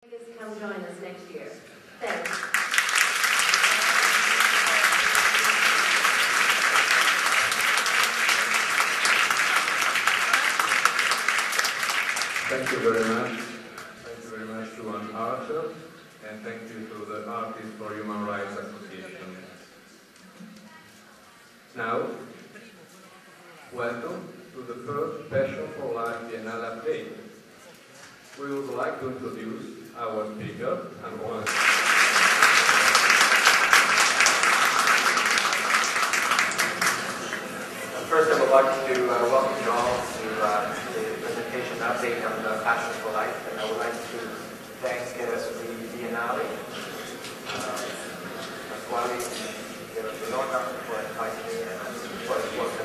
Come join us next year. Thanks. Thank you very much. Thank you very much to an archer, and thank you to the Artists for Human Rights Association. Now, welcome to the first Passion for Life Biennale update. We would like to introduce our speaker, Antoine. First, I would like to welcome you all to the presentation update on the Passion for Life, and I would like to thank the Biennale, Pasquale, Verona for inviting me, and for the work,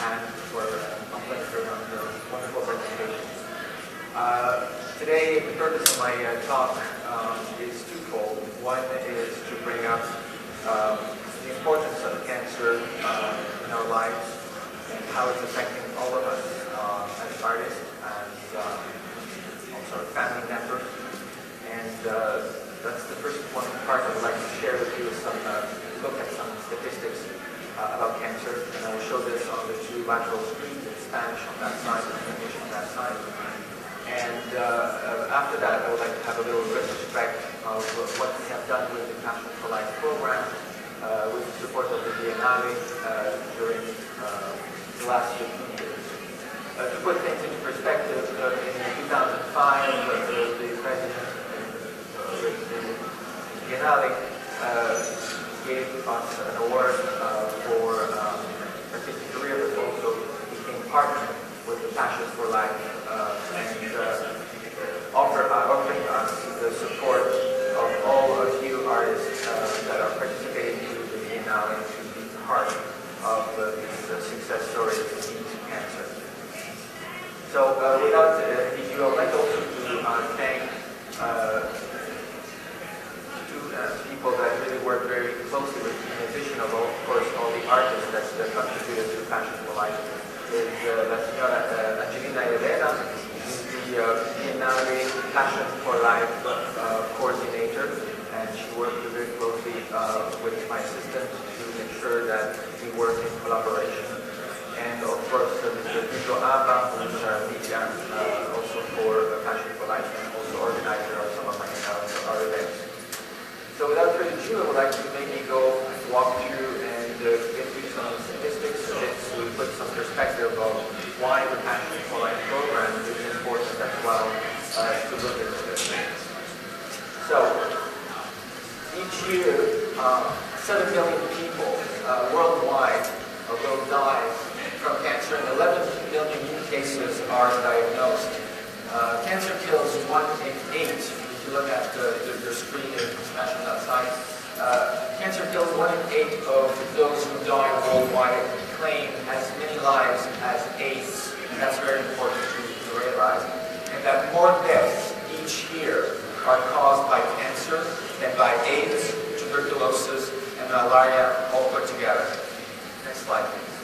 and for complimenting on the wonderful presentation. Today, the purpose of my talk is twofold. One is to bring up the importance of cancer in our lives, and how it's affecting all of us as artists and also family members. And that's the first one part I would like to share with you, is some look at some statistics about cancer. And I will show this on the two lateral screens in Spanish on that side and English on that side. And after that, I would like to have a little retrospect of what we have done with the Passion for Life program, with the support of the Biennale during the last 15 years. To put things into perspective, in 2005, the president of the Biennale gave us an award for artistic career, but also became partner with the Passion for Life and offering us the support of all of you artists that are participating in the Biennale to be part of this success story of cancer. So without any ado, I would like also to thank two people that really work very closely with me, in addition of course all the artists that contributed to Passion for Life. Is la signora Angelina Elena, the Biennale Passion for Life coordinator, and she worked very closely with my assistant to ensure that we work in collaboration. And of course, Mr. Pedro Ava, who is our media, also for Passion for Life, and also organizer of some of my our events. So without further ado, I would like to maybe go walk through and get you some statistics to put some perspective of why the Passion for Life program is important as well to look at this. So, each year, 7 million people worldwide will die from cancer, and 11 million new cases are diagnosed. Cancer kills 1 in 8. If you look at your screen in Spanish on that side, cancer kills 1 in 8 of those who die worldwide, and claim as many lives as AIDS. And that's very important to realize. And that more deaths each year are caused by cancer than by AIDS, tuberculosis, and malaria all put together. Next slide, please.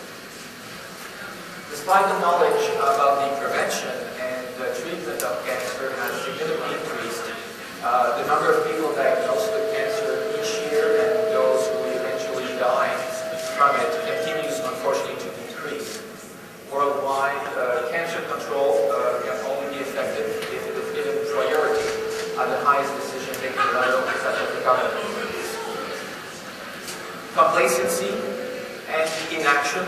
Despite the knowledge about the prevention and the treatment of cancer has significantly increased, the number of people diagnosed with cancer each year and those who eventually die from it continues, unfortunately, to decrease. Worldwide, cancer control can only be effective if it is given priority at the highest decision-making level, such as the government. Complacency and inaction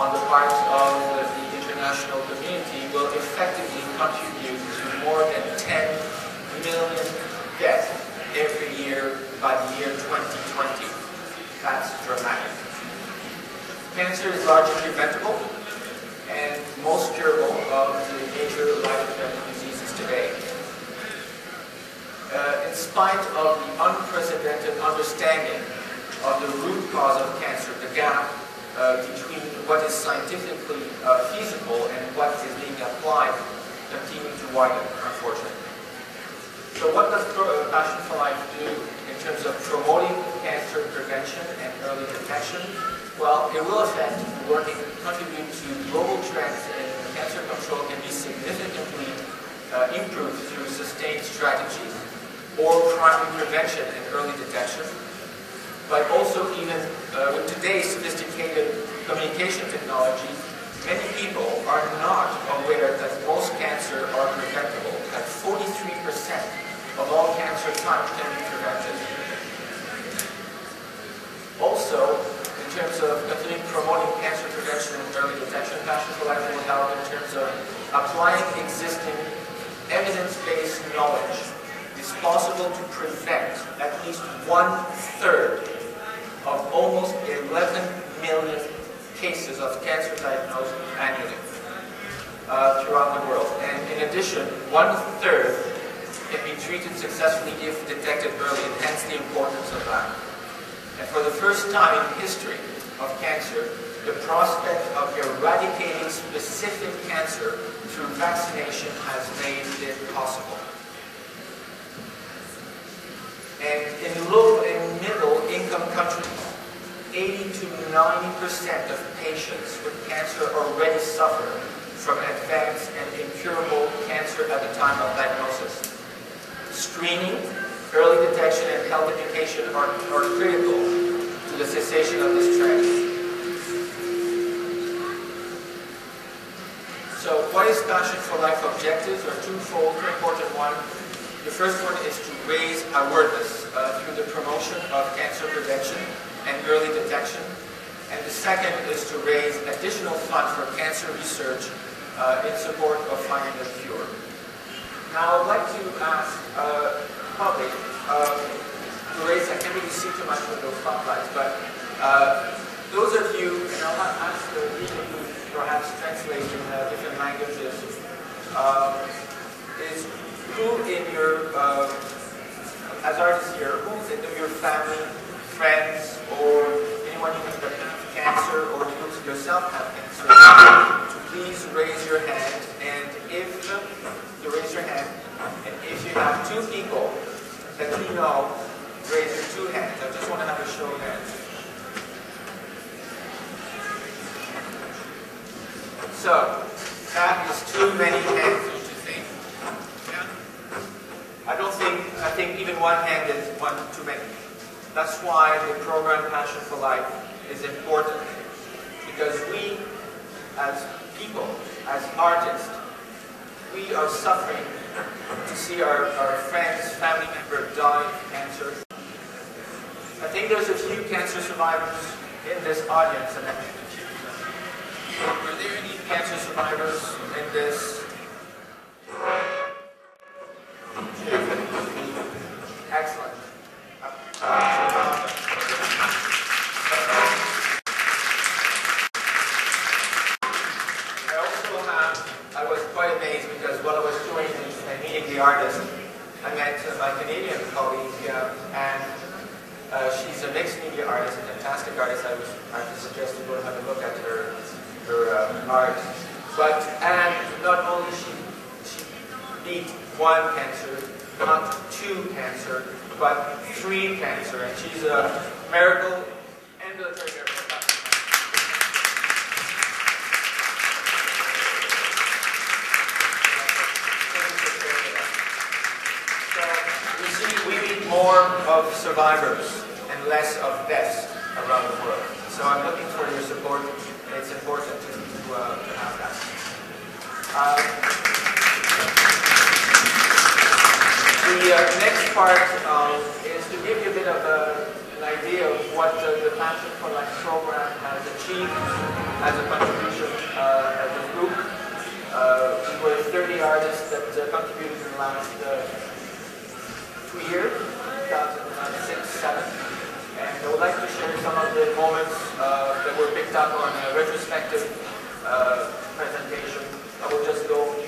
on the part of the international community will effectively contribute to more than 10 million deaths every year by the year 2020. That's dramatic. Cancer is largely preventable and most curable of the major life-threatening diseases today. In spite of the unprecedented understanding of the root cause of cancer, the gap between what is scientifically feasible and what is being applied continue to widen, unfortunately. So what does Passion for Life do in terms of promoting cancer prevention and early detection? Well, it will contribute to global trends in cancer control can be significantly improved through sustained strategies or primary prevention and early detection. But also even with today's sophisticated communication technology, many people are not aware that most cancer are preventable, that 43% of all cancer types can be prevented. Also, in terms of continuing promoting cancer prevention and early detection, Passion for Life will help in terms of applying existing evidence-based knowledge. It's possible to prevent at least 1/3 of almost 11 million cases of cancer diagnosed annually throughout the world. And in addition, 1/3 can be treated successfully if detected early, and hence the importance of that. And for the first time in history of cancer, the prospect of eradicating specific cancer through vaccination has made it possible. And in low and middle income countries, 80 to 90% of patients with cancer already suffer from advanced and incurable cancer at the time of diagnosis. Screening, early detection, and health education are critical to the cessation of this trend. So what is Passion for Life objectives? Are twofold, an important one. The first one is to raise awareness through the promotion of cancer prevention and early detection. And the second is to raise additional funds for cancer research in support of finding a cure. Now I'd like to ask public to raise, I can't really see too much with those spotlights, but those of you, and I'll ask the people who perhaps translate in different languages, is who in your, as artists here, who's in your family, friends, or anyone you think that have cancer, or you yourself have cancer, to please raise your hand, and if you raise your hand, and if you have two people that you know, raise your two hands. I just want to have a show of hands. So, that is too many hands, don't you think? Yeah? I think even one hand is one too many. That's why the program Passion for Life is important. Because we, as people, as artists, we are suffering to see our friends, family members die of cancer. I think there's a few cancer survivors in this audience. And are there any cancer survivors in this? Excellent. I was quite amazed because while I was doing and meeting the artist, I met my Canadian colleague, and she's a mixed media artist, a fantastic artist. I would suggest you go and have a look at her art. But not only she beat one cancer, not two cancer, but three cancer, and she's a miracle, ambulatory miracle. We need more of survivors and less of deaths around the world. So I'm looking for your support, and it's important to have that. The next part is to give you a bit of an idea of what the Passion for Life program has achieved as a contribution as a group. We were 30 artists that contributed in the last 2 years, 2006, 2007, and I would like to share some of the moments that were picked up on a retrospective presentation. I will just go